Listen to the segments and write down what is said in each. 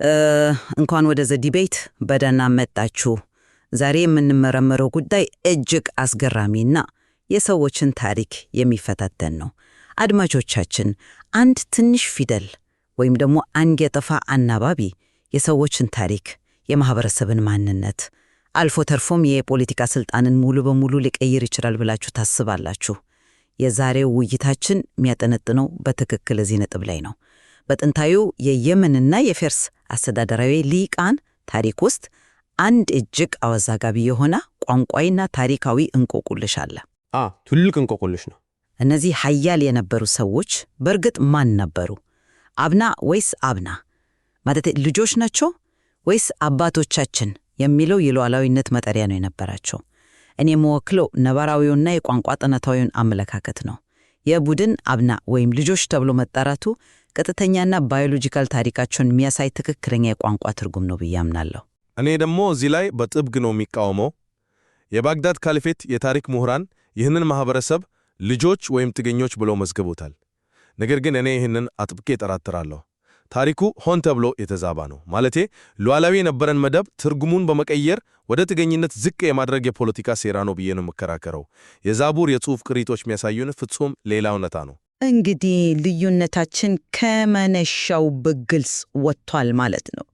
እንኳን ወደ ዘ ዲቤት በደህና መጣችሁ። ዛሬ የምንመረምረው ጉዳይ እጅግ አስገራሚና የሰዎችን ታሪክ የሚፈታተን ነው። አድማጮቻችን፣ አንድ ትንሽ ፊደል ወይም ደግሞ አንድ የጠፋ አናባቢ የሰዎችን ታሪክ፣ የማህበረሰብን ማንነት አልፎ ተርፎም የፖለቲካ ስልጣንን ሙሉ በሙሉ ሊቀይር ይችላል ብላችሁ ታስባላችሁ? የዛሬው ውይይታችን የሚያጠነጥነው በትክክል እዚህ ነጥብ ላይ ነው። በጥንታዩ የየመንና የፋርስ አስተዳደራዊ ሊቃን ታሪክ ውስጥ አንድ እጅግ አወዛጋቢ የሆነ ቋንቋዊና ታሪካዊ እንቆቅልሽ አለ። ትልቅ እንቆቅልሽ ነው። እነዚህ ኃያል የነበሩ ሰዎች በእርግጥ ማን ነበሩ? አብና ወይስ አብና? ማለት ልጆች ናቸው ወይስ አባቶቻችን የሚለው የሉዓላዊነት መጠሪያ ነው የነበራቸው? እኔ የምወክለው ነባራዊውና የቋንቋ ጥናታዊውን አመለካከት ነው። የቡድን አብና ወይም ልጆች ተብሎ መጠራቱ ቀጥተኛና ባዮሎጂካል ታሪካቸውን የሚያሳይ ትክክለኛ የቋንቋ ትርጉም ነው ብዬ አምናለሁ። እኔ ደግሞ እዚህ ላይ በጥብቅ ነው የሚቃወመው። የባግዳድ ካሊፌት የታሪክ ምሁራን ይህንን ማህበረሰብ ልጆች ወይም ጥገኞች ብለው መዝግቦታል። ነገር ግን እኔ ይህንን አጥብቄ እጠራጥራለሁ። ታሪኩ ሆን ተብሎ የተዛባ ነው። ማለቴ ሉዓላዊ የነበረን መደብ ትርጉሙን በመቀየር ወደ ጥገኝነት ዝቅ የማድረግ የፖለቲካ ሴራ ነው ብዬ ነው የምከራከረው። የዛቡር የጽሑፍ ቅሪቶች የሚያሳዩን ፍጹም ሌላ እውነታ ነው። እንግዲህ ልዩነታችን ከመነሻው በግልጽ ወጥቷል ማለት ነው።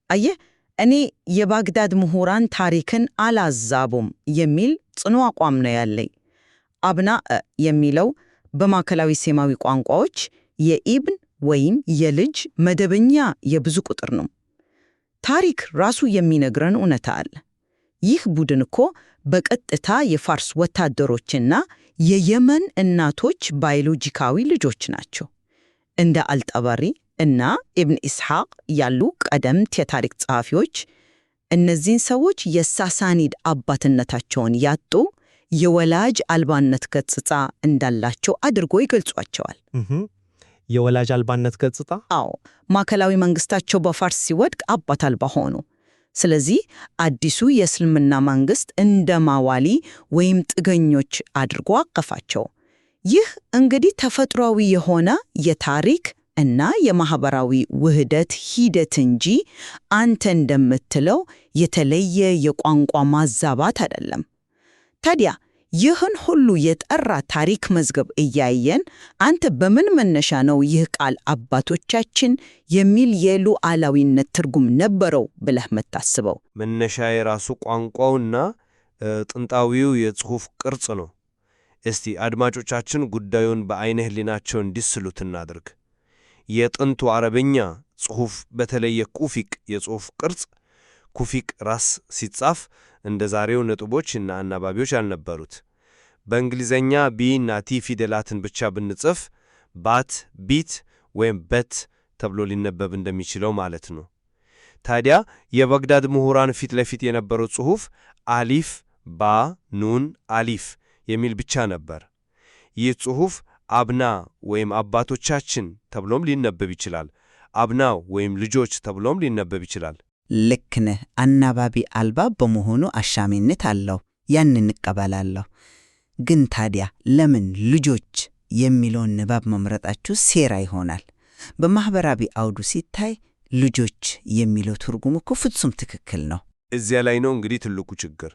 አየህ፣ እኔ የባግዳድ ምሁራን ታሪክን አላዛቡም የሚል ጽኑ አቋም ነው ያለኝ። አብና የሚለው በማዕከላዊ ሴማዊ ቋንቋዎች የኢብን ወይም የልጅ መደበኛ የብዙ ቁጥር ነው። ታሪክ ራሱ የሚነግረን እውነታ አለ። ይህ ቡድን እኮ በቀጥታ የፋርስ ወታደሮችና የየመን እናቶች ባዮሎጂካዊ ልጆች ናቸው። እንደ አልጠበሪ እና ኢብን ኢስሐቅ ያሉ ቀደምት የታሪክ ጸሐፊዎች እነዚህን ሰዎች የሳሳኒድ አባትነታቸውን ያጡ የወላጅ አልባነት ገጽታ እንዳላቸው አድርጎ ይገልጿቸዋል። የወላጅ አልባነት ገጽታ? አዎ፣ ማዕከላዊ መንግስታቸው በፋርስ ሲወድቅ አባት አልባ ሆኑ። ስለዚህ አዲሱ የእስልምና መንግስት እንደ ማዋሊ ወይም ጥገኞች አድርጎ አቀፋቸው። ይህ እንግዲህ ተፈጥሯዊ የሆነ የታሪክ እና የማህበራዊ ውህደት ሂደት እንጂ አንተ እንደምትለው የተለየ የቋንቋ ማዛባት አይደለም። ታዲያ ይህን ሁሉ የጠራ ታሪክ መዝገብ እያየን አንተ በምን መነሻ ነው ይህ ቃል አባቶቻችን የሚል የሉዓላዊነት ትርጉም ነበረው ብለህ የምታስበው? መነሻ የራሱ ቋንቋውና ጥንታዊው የጽሑፍ ቅርጽ ነው። እስቲ አድማጮቻችን ጉዳዩን በአይነ ህሊናቸው እንዲስሉት እናድርግ። የጥንቱ አረብኛ ጽሑፍ በተለይ የኩፊቅ የጽሑፍ ቅርጽ ኩፊቅ ራስ ሲጻፍ እንደ ዛሬው ነጥቦች እና አናባቢዎች አልነበሩት። በእንግሊዘኛ ቢ እና ቲ ፊደላትን ብቻ ብንጽፍ ባት፣ ቢት ወይም በት ተብሎ ሊነበብ እንደሚችለው ማለት ነው። ታዲያ የባግዳድ ምሁራን ፊት ለፊት የነበረው ጽሑፍ አሊፍ፣ ባ፣ ኑን፣ አሊፍ የሚል ብቻ ነበር። ይህ ጽሑፍ አብና ወይም አባቶቻችን ተብሎም ሊነበብ ይችላል። አብና ወይም ልጆች ተብሎም ሊነበብ ይችላል። ልክ ነህ። አናባቢ አልባ በመሆኑ አሻሚነት አለው። ያን እንቀበላለሁ። ግን ታዲያ ለምን ልጆች የሚለውን ንባብ መምረጣችሁ ሴራ ይሆናል? በማህበራዊ አውዱ ሲታይ ልጆች የሚለው ትርጉም እኮ ፍጹም ትክክል ነው። እዚያ ላይ ነው እንግዲህ ትልቁ ችግር።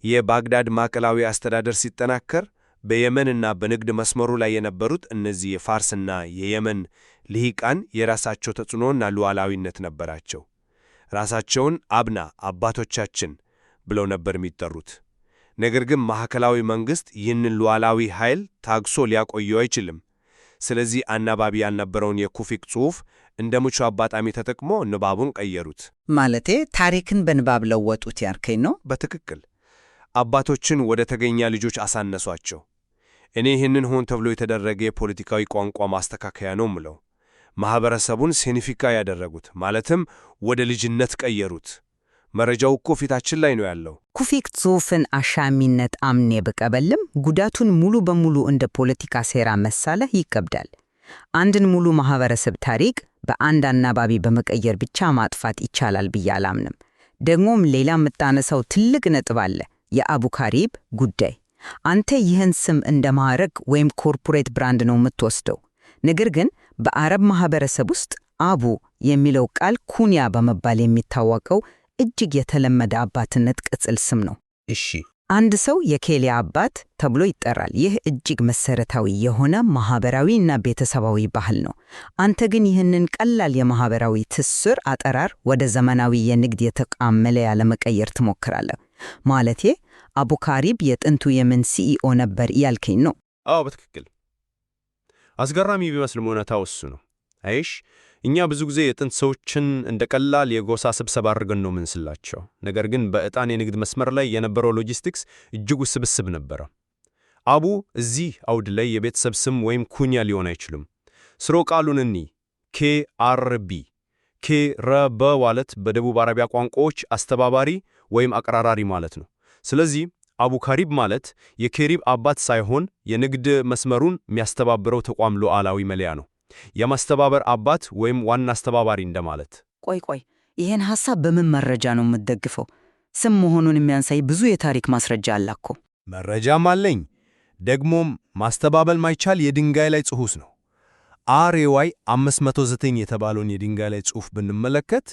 የባግዳድ ማዕከላዊ አስተዳደር ሲጠናከር በየመንና በንግድ መስመሩ ላይ የነበሩት እነዚህ የፋርስና የየመን ልሂቃን የራሳቸው ተጽዕኖና ሉዓላዊነት ነበራቸው። ራሳቸውን አብና አባቶቻችን ብለው ነበር የሚጠሩት። ነገር ግን ማዕከላዊ መንግስት ይህንን ሉዓላዊ ኃይል ታግሶ ሊያቆየው አይችልም። ስለዚህ አናባቢ ያልነበረውን የኩፊቅ ጽሑፍ እንደ ምቹ አጋጣሚ ተጠቅሞ ንባቡን ቀየሩት። ማለቴ ታሪክን በንባብ ለወጡት ያርከኝ ነው? በትክክል አባቶችን ወደ ተገኛ ልጆች አሳነሷቸው። እኔ ይህንን ሆን ተብሎ የተደረገ የፖለቲካዊ ቋንቋ ማስተካከያ ነው ምለው። ማህበረሰቡን ሴኒፊካ ያደረጉት ማለትም ወደ ልጅነት ቀየሩት። መረጃው እኮ ፊታችን ላይ ነው ያለው። ኩፊቅ ጽሑፍን አሻሚነት አምኔ ብቀበልም ጉዳቱን ሙሉ በሙሉ እንደ ፖለቲካ ሴራ መሳለህ ይከብዳል። አንድን ሙሉ ማህበረሰብ ታሪክ በአንድ አናባቢ በመቀየር ብቻ ማጥፋት ይቻላል ብዬ አላምንም። ደግሞም ሌላ የምታነሳው ትልቅ ነጥብ አለ፣ የአቡ ካሪብ ጉዳይ። አንተ ይህን ስም እንደ ማዕረግ ወይም ኮርፖሬት ብራንድ ነው የምትወስደው። ነገር ግን በአረብ ማህበረሰብ ውስጥ አቡ የሚለው ቃል ኩንያ በመባል የሚታወቀው እጅግ የተለመደ አባትነት ቅጽል ስም ነው። እሺ፣ አንድ ሰው የኬሊያ አባት ተብሎ ይጠራል። ይህ እጅግ መሰረታዊ የሆነ ማህበራዊ እና ቤተሰባዊ ባህል ነው። አንተ ግን ይህንን ቀላል የማህበራዊ ትስስር አጠራር ወደ ዘመናዊ የንግድ የተቋም መለያ ለመቀየር ትሞክራለህ። ማለቴ አቡ ካሪብ የጥንቱ የመን ሲኢኦ ነበር እያልከኝ ነው? አዎ በትክክል። አስገራሚ ቢመስልም እውነታው እሱ ነው። አይሽ እኛ ብዙ ጊዜ የጥንት ሰዎችን እንደ ቀላል የጎሳ ስብሰባ አድርገን ነው ምንስላቸው። ነገር ግን በዕጣን የንግድ መስመር ላይ የነበረው ሎጂስቲክስ እጅግ ውስብስብ ነበረ። አቡ እዚህ አውድ ላይ የቤተሰብ ስም ወይም ኩንያ ሊሆን አይችልም። ስሮ ቃሉን እኒ KRB KRB ማለት በደቡብ አረቢያ ቋንቋዎች አስተባባሪ ወይም አቀራራሪ ማለት ነው። ስለዚህ አቡ ካሪብ ማለት የኬሪብ አባት ሳይሆን የንግድ መስመሩን የሚያስተባብረው ተቋም ሉዓላዊ መለያ ነው። የማስተባበር አባት ወይም ዋና አስተባባሪ እንደማለት። ቆይ፣ ይህን ሐሳብ በምን መረጃ ነው የምትደግፈው? ስም መሆኑን የሚያንሳይ ብዙ የታሪክ ማስረጃ አላኮ። መረጃም አለኝ። ደግሞም ማስተባበል ማይቻል የድንጋይ ላይ ጽሑፍ ነው። RAY 509 የተባለውን የድንጋይ ላይ ጽሑፍ ብንመለከት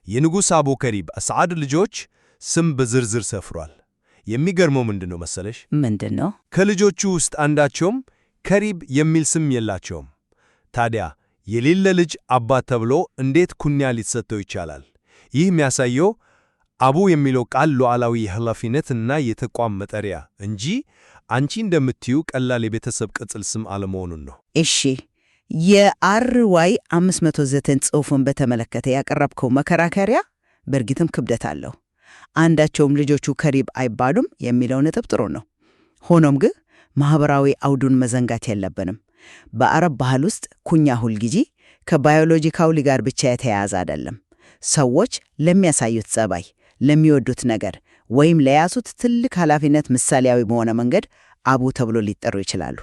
የንጉሥ አቡ ከሪብ አስዓድ ልጆች ስም በዝርዝር ሰፍሯል። የሚገርመው ምንድነው መሰለሽ? ምንድነው? ከልጆቹ ውስጥ አንዳቸውም ከሪብ የሚል ስም የላቸውም። ታዲያ የሌለ ልጅ አባት ተብሎ እንዴት ኩንያ ሊሰጠው ይቻላል? ይህ የሚያሳየው አቡ የሚለው ቃል ሉዓላዊ የኃላፊነት እና የተቋም መጠሪያ እንጂ አንቺ እንደምትዩ ቀላል የቤተሰብ ቅጽል ስም አለመሆኑን ነው። እሺ፣ የRY 509 ጽሑፉን በተመለከተ ያቀረብከው መከራከሪያ በእርግጥም ክብደት አለው። አንዳቸውም ልጆቹ ከሪብ አይባሉም የሚለው ነጥብ ጥሩ ነው። ሆኖም ግን ማኅበራዊ አውዱን መዘንጋት የለብንም። በአረብ ባህል ውስጥ ኩንያ ሁልጊዜ ከባዮሎጂካዊ ጋር ብቻ የተያያዘ አይደለም። ሰዎች ለሚያሳዩት ጸባይ፣ ለሚወዱት ነገር ወይም ለያዙት ትልቅ ኃላፊነት ምሳሌያዊ በሆነ መንገድ አቡ ተብሎ ሊጠሩ ይችላሉ።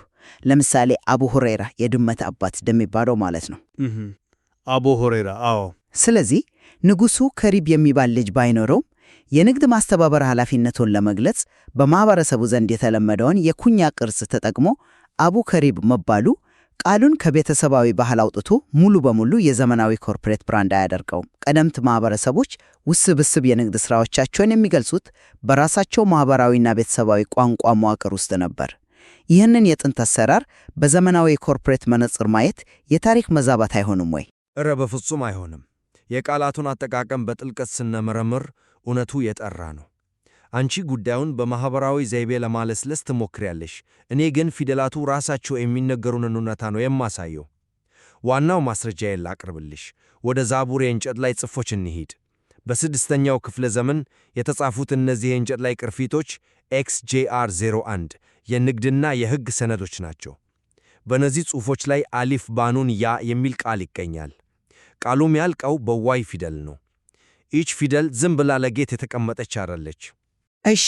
ለምሳሌ አቡ ሁረይራ የድመት አባት እንደሚባለው ማለት ነው። አቡ ሁረይራ። አዎ። ስለዚህ ንጉሡ ከሪብ የሚባል ልጅ ባይኖረውም የንግድ ማስተባበር ኃላፊነቱን ለመግለጽ በማኅበረሰቡ ዘንድ የተለመደውን የኩንያ ቅርጽ ተጠቅሞ አቡ ከሪብ መባሉ ቃሉን ከቤተሰባዊ ባህል አውጥቶ ሙሉ በሙሉ የዘመናዊ ኮርፖሬት ብራንድ አያደርገውም። ቀደምት ማኅበረሰቦች ውስብስብ የንግድ ሥራዎቻቸውን የሚገልጹት በራሳቸው ማኅበራዊና ቤተሰባዊ ቋንቋ መዋቅር ውስጥ ነበር። ይህንን የጥንት አሰራር በዘመናዊ የኮርፖሬት መነጽር ማየት የታሪክ መዛባት አይሆንም ወይ? እረ በፍጹም አይሆንም። የቃላቱን አጠቃቀም በጥልቀት ስንመረምር እውነቱ የጠራ ነው። አንቺ ጉዳዩን በማኅበራዊ ዘይቤ ለማለስለስ ትሞክሪያለሽ። እኔ ግን ፊደላቱ ራሳቸው የሚነገሩንን እውነታ ነው የማሳየው። ዋናው ማስረጃዬን ላቅርብልሽ። ወደ ዛቡር የእንጨት ላይ ጽሑፎች እንሂድ። በ6ኛው ክፍለ ዘመን የተጻፉት እነዚህ የእንጨት ላይ ቅርፊቶች XJR 01 የንግድና የሕግ ሰነዶች ናቸው። በእነዚህ ጽሑፎች ላይ አሊፍ ባኑን ያ የሚል ቃል ይገኛል። ቃሉም ያልቀው በዋይ ፊደል ነው። ይህች ፊደል ዝም ብላ ለጌጥ የተቀመጠች አይደለች። እሺ፣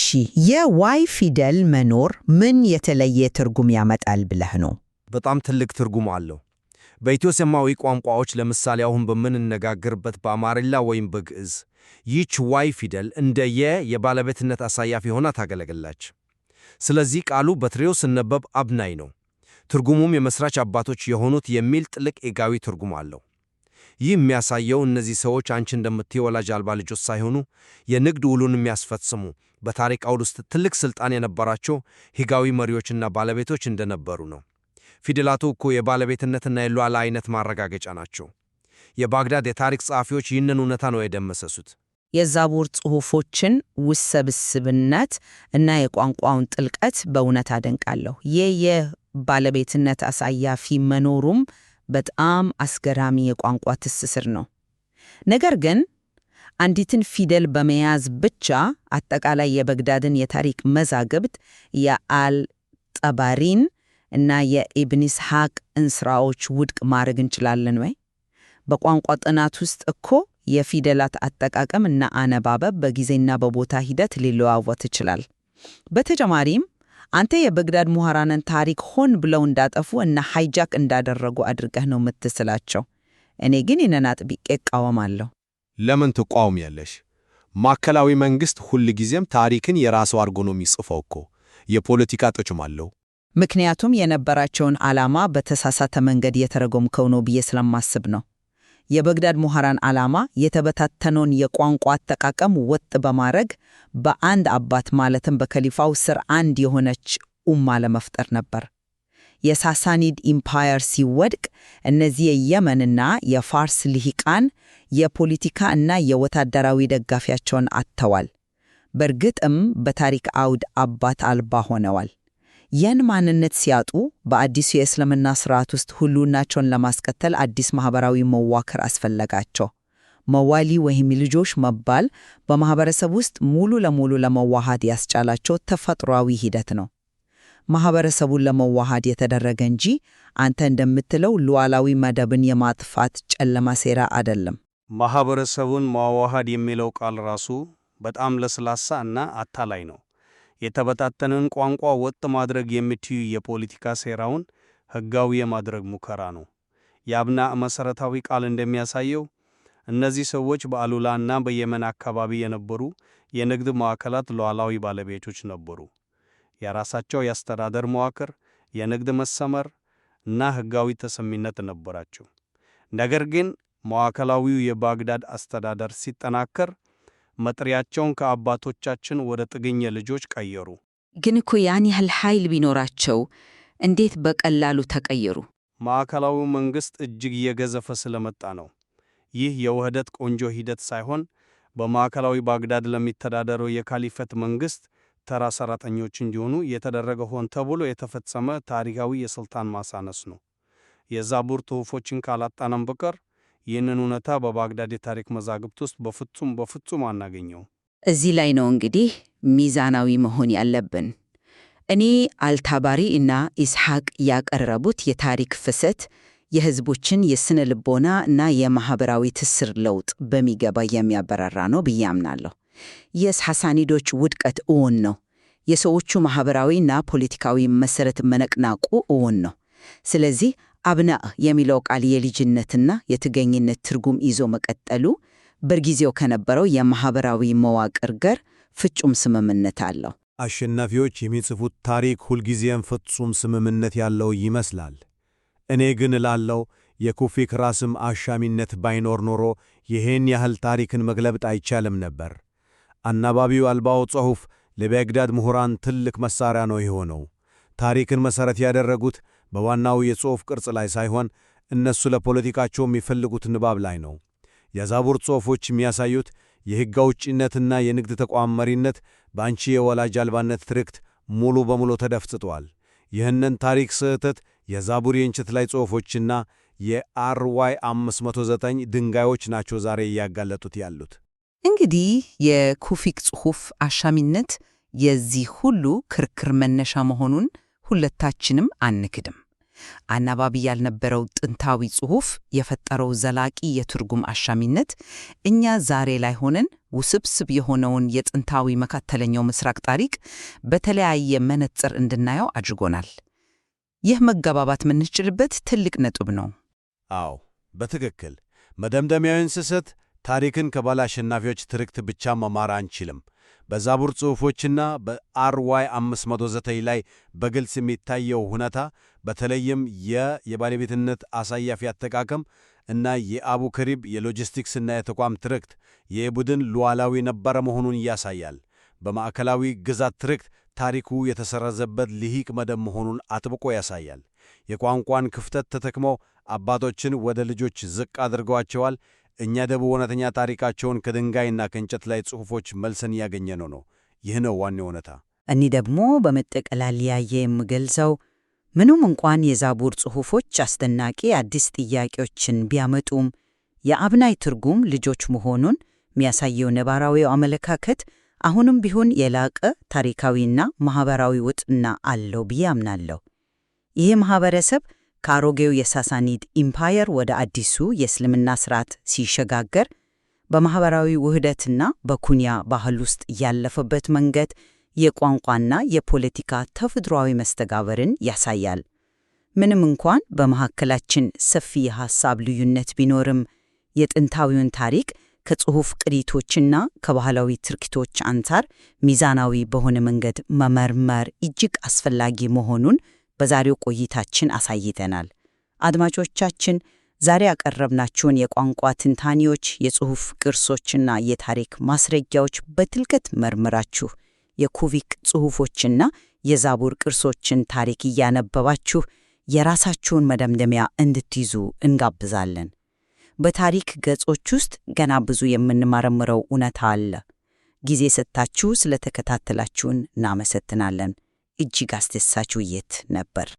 የዋይ ፊደል መኖር ምን የተለየ ትርጉም ያመጣል ብለህ ነው? በጣም ትልቅ ትርጉም አለው። በኢትዮ ሰማያዊ ቋንቋዎች ለምሳሌ አሁን በምንነጋገርበት በአማርኛ ወይም በግዕዝ ይህች ዋይ ፊደል እንደ የባለቤትነት አሳያፊ ሆና ታገለግላለች። ስለዚህ ቃሉ በትሬው ሲነበብ አብናይ ነው። ትርጉሙም የመስራች አባቶች የሆኑት የሚል ጥልቅ ኤጋዊ ትርጉም አለው። ይህ የሚያሳየው እነዚህ ሰዎች አንቺ እንደምትይ ወላጅ አልባ ልጆች ሳይሆኑ የንግድ ውሉን የሚያስፈጽሙ በታሪክ አውድ ውስጥ ትልቅ ሥልጣን የነበራቸው ሕጋዊ መሪዎችና ባለቤቶች እንደነበሩ ነው። ፊደላቱ እኮ የባለቤትነትና የሉዓላዊነት ማረጋገጫ ናቸው። የባግዳድ የታሪክ ጸሐፊዎች ይህንን እውነታ ነው የደመሰሱት። የዛቡር ጽሑፎችን ውስብስብነት እና የቋንቋውን ጥልቀት በእውነት አደንቃለሁ። የባለቤትነት አሳያፊ መኖሩም በጣም አስገራሚ የቋንቋ ትስስር ነው። ነገር ግን አንዲትን ፊደል በመያዝ ብቻ አጠቃላይ የበግዳድን የታሪክ መዛግብት የአልጠባሪን እና የኢብን ኢስሐቅን ሥራዎች ውድቅ ማድረግ እንችላለን ወይ? በቋንቋ ጥናት ውስጥ እኮ የፊደላት አጠቃቀም እና አነባበብ በጊዜና በቦታ ሂደት ሊለዋወጥ ይችላል። በተጨማሪም አንተ የበግዳድ ምሁራንን ታሪክ ሆን ብለው እንዳጠፉ እና ሃይጃክ እንዳደረጉ አድርገህ ነው የምትስላቸው። እኔ ግን ይህንን አጥብቄ እቃወማለሁ። ለምን ትቃወሚያለሽ? ማዕከላዊ መንግሥት ሁል ጊዜም ታሪክን የራሱ አድርጎ ነው የሚጽፈው እኮ። የፖለቲካ ጥቅም አለው። ምክንያቱም የነበራቸውን ዓላማ በተሳሳተ መንገድ የተረጎምከው ነው ብዬ ስለማስብ ነው። የባግዳድ ምሁራን ዓላማ የተበታተነውን የቋንቋ አጠቃቀም ወጥ በማድረግ በአንድ አባት ማለትም በከሊፋው ስር አንድ የሆነች ኡማ ለመፍጠር ነበር። የሳሳኒድ ኢምፓየር ሲወድቅ እነዚህ የየመንና የፋርስ ልሂቃን የፖለቲካ እና የወታደራዊ ደጋፊያቸውን አጥተዋል። በእርግጥም በታሪክ አውድ አባት አልባ ሆነዋል። ያን ማንነት ሲያጡ በአዲሱ የእስልምና ስርዓት ውስጥ ሁሉናቸውን ለማስቀጠል አዲስ ማህበራዊ መዋቅር አስፈለጋቸው። መዋሊ ወይም ልጆች መባል በማህበረሰብ ውስጥ ሙሉ ለሙሉ ለመዋሃድ ያስቻላቸው ተፈጥሯዊ ሂደት ነው። ማህበረሰቡን ለመዋሃድ የተደረገ እንጂ አንተ እንደምትለው ሉዓላዊ መደብን የማጥፋት ጨለማ ሴራ አይደለም። ማህበረሰቡን ማዋሃድ የሚለው ቃል ራሱ በጣም ለስላሳ እና አታላይ ነው። የተበታተነን ቋንቋ ወጥ ማድረግ የሚትዩ የፖለቲካ ሴራውን ህጋዊ የማድረግ ሙከራ ነው። የአብና መሰረታዊ ቃል እንደሚያሳየው እነዚህ ሰዎች በአሉላና በየመን አካባቢ የነበሩ የንግድ ማዕከላት ሉዓላዊ ባለቤቶች ነበሩ። የራሳቸው የአስተዳደር መዋቅር፣ የንግድ መሰመር እና ህጋዊ ተሰሚነት ነበራቸው። ነገር ግን ማዕከላዊው የባግዳድ አስተዳደር ሲጠናከር መጥሪያቸውን ከአባቶቻችን ወደ ጥገኛ ልጆች ቀየሩ። ግን እኮ ያን ያህል ኃይል ቢኖራቸው እንዴት በቀላሉ ተቀየሩ? ማዕከላዊው መንግስት እጅግ እየገዘፈ ስለመጣ ነው። ይህ የውህደት ቆንጆ ሂደት ሳይሆን በማዕከላዊ ባግዳድ ለሚተዳደረው የካሊፈት መንግስት ተራ ሰራተኞች እንዲሆኑ የተደረገ ሆን ተብሎ የተፈጸመ ታሪካዊ የስልጣን ማሳነስ ነው። የዛቡር ጽሑፎችን ካላጣነም በቀር ይህንን እውነታ በባግዳድ የታሪክ መዛግብት ውስጥ በፍጹም አናገኘው። እዚህ ላይ ነው እንግዲህ ሚዛናዊ መሆን ያለብን። እኔ አልታባሪ እና ኢስሐቅ ያቀረቡት የታሪክ ፍሰት የህዝቦችን የስነ ልቦና እና የማህበራዊ ትስር ለውጥ በሚገባ የሚያበራራ ነው ብዬ አምናለሁ። የሳሳኒዶች ውድቀት እውን ነው። የሰዎቹ ማህበራዊና ፖለቲካዊ መሰረት መነቅናቁ እውን ነው። ስለዚህ አብናእ የሚለው ቃል የልጅነትና የጥገኝነት ትርጉም ይዞ መቀጠሉ በጊዜው ከነበረው የማህበራዊ መዋቅር ጋር ፍጹም ስምምነት አለው። አሸናፊዎች የሚጽፉት ታሪክ ሁልጊዜም ፍጹም ስምምነት ያለው ይመስላል። እኔ ግን እላለሁ የኩፊክ ራስም አሻሚነት ባይኖር ኖሮ ይህን ያህል ታሪክን መግለብጥ አይቻልም ነበር። አናባቢው አልባው ጽሑፍ ለባግዳድ ምሁራን ትልቅ መሳሪያ ነው የሆነው። ታሪክን መሠረት ያደረጉት በዋናው የጽሑፍ ቅርጽ ላይ ሳይሆን እነሱ ለፖለቲካቸው የሚፈልጉት ንባብ ላይ ነው። የዛቡር ጽሑፎች የሚያሳዩት የሕግ አውጪነትና የንግድ ተቋም መሪነት በአንቺ የወላጅ አልባነት ትርክት ሙሉ በሙሉ ተደፍጽጧል። ይህንን ታሪክ ስህተት የዛቡር የእንጨት ላይ ጽሑፎችና የአርዋይ 509 ድንጋዮች ናቸው ዛሬ እያጋለጡት ያሉት። እንግዲህ የኩፊክ ጽሑፍ አሻሚነት የዚህ ሁሉ ክርክር መነሻ መሆኑን ሁለታችንም አንክድም። አናባቢ ያልነበረው ጥንታዊ ጽሑፍ የፈጠረው ዘላቂ የትርጉም አሻሚነት እኛ ዛሬ ላይ ሆነን ውስብስብ የሆነውን የጥንታዊ መካከለኛው ምስራቅ ታሪክ በተለያየ መነጽር እንድናየው አድርጎናል። ይህ መገባባት የምንችልበት ትልቅ ነጥብ ነው። አዎ፣ በትክክል መደምደሚያውን ስሰት ታሪክን ከባለ አሸናፊዎች ትርክት ብቻ መማር አንችልም። በዛቡር ጽሑፎችና በአርዋይ 509 ላይ በግልጽ የሚታየው ሁኔታ በተለይም የባለቤትነት አሳያፊ አጠቃቀም እና የአቡ ከሪብ የሎጂስቲክስና የተቋም ትርክት የቡድን ሉዓላዊ ነበረ መሆኑን ያሳያል። በማዕከላዊ ግዛት ትርክት ታሪኩ የተሰረዘበት ልሂቅ መደብ መሆኑን አጥብቆ ያሳያል። የቋንቋን ክፍተት ተጠቅመው አባቶችን ወደ ልጆች ዝቅ አድርገዋቸዋል። እኛ ደግሞ እውነተኛ ታሪካቸውን ከድንጋይና ከእንጨት ላይ ጽሑፎች መልሰን ያገኘነው ነው። ይህ ነው ዋናው እውነታ። እኔ ደግሞ በመጠቀለያ የምገልጸው ምንም እንኳን የዛቡር ጽሑፎች አስደናቂ አዲስ ጥያቄዎችን ቢያመጡም የአብናይ ትርጉም ልጆች መሆኑን የሚያሳየው ነባራዊው አመለካከት አሁንም ቢሆን የላቀ ታሪካዊና ማህበራዊ ውጥና አለው ብዬ አምናለሁ። ይህ ማህበረሰብ ከአሮጌው የሳሳኒድ ኢምፓየር ወደ አዲሱ የእስልምና ስርዓት ሲሸጋገር በማህበራዊ ውህደትና በኩንያ ባህል ውስጥ ያለፈበት መንገድ የቋንቋና የፖለቲካ ተፈጥሯዊ መስተጋበርን ያሳያል። ምንም እንኳን በመካከላችን ሰፊ የሐሳብ ልዩነት ቢኖርም የጥንታዊውን ታሪክ ከጽሑፍ ቅሪቶችና ከባህላዊ ትርክቶች አንጻር ሚዛናዊ በሆነ መንገድ መመርመር እጅግ አስፈላጊ መሆኑን በዛሬው ቆይታችን አሳይተናል። አድማጮቻችን፣ ዛሬ ያቀረብናቸውን የቋንቋ ትንታኔዎች፣ የጽሑፍ ቅርሶችና የታሪክ ማስረጃዎች በጥልቀት መርምራችሁ የኩቪክ ጽሑፎችና የዛቡር ቅርሶችን ታሪክ እያነበባችሁ የራሳችሁን መደምደሚያ እንድትይዙ እንጋብዛለን። በታሪክ ገጾች ውስጥ ገና ብዙ የምንመረምረው እውነታ አለ። ጊዜ ሰጥታችሁ ስለተከታተላችሁን እናመሰግናለን። እጅግ አስደሳች ውይይት ነበር።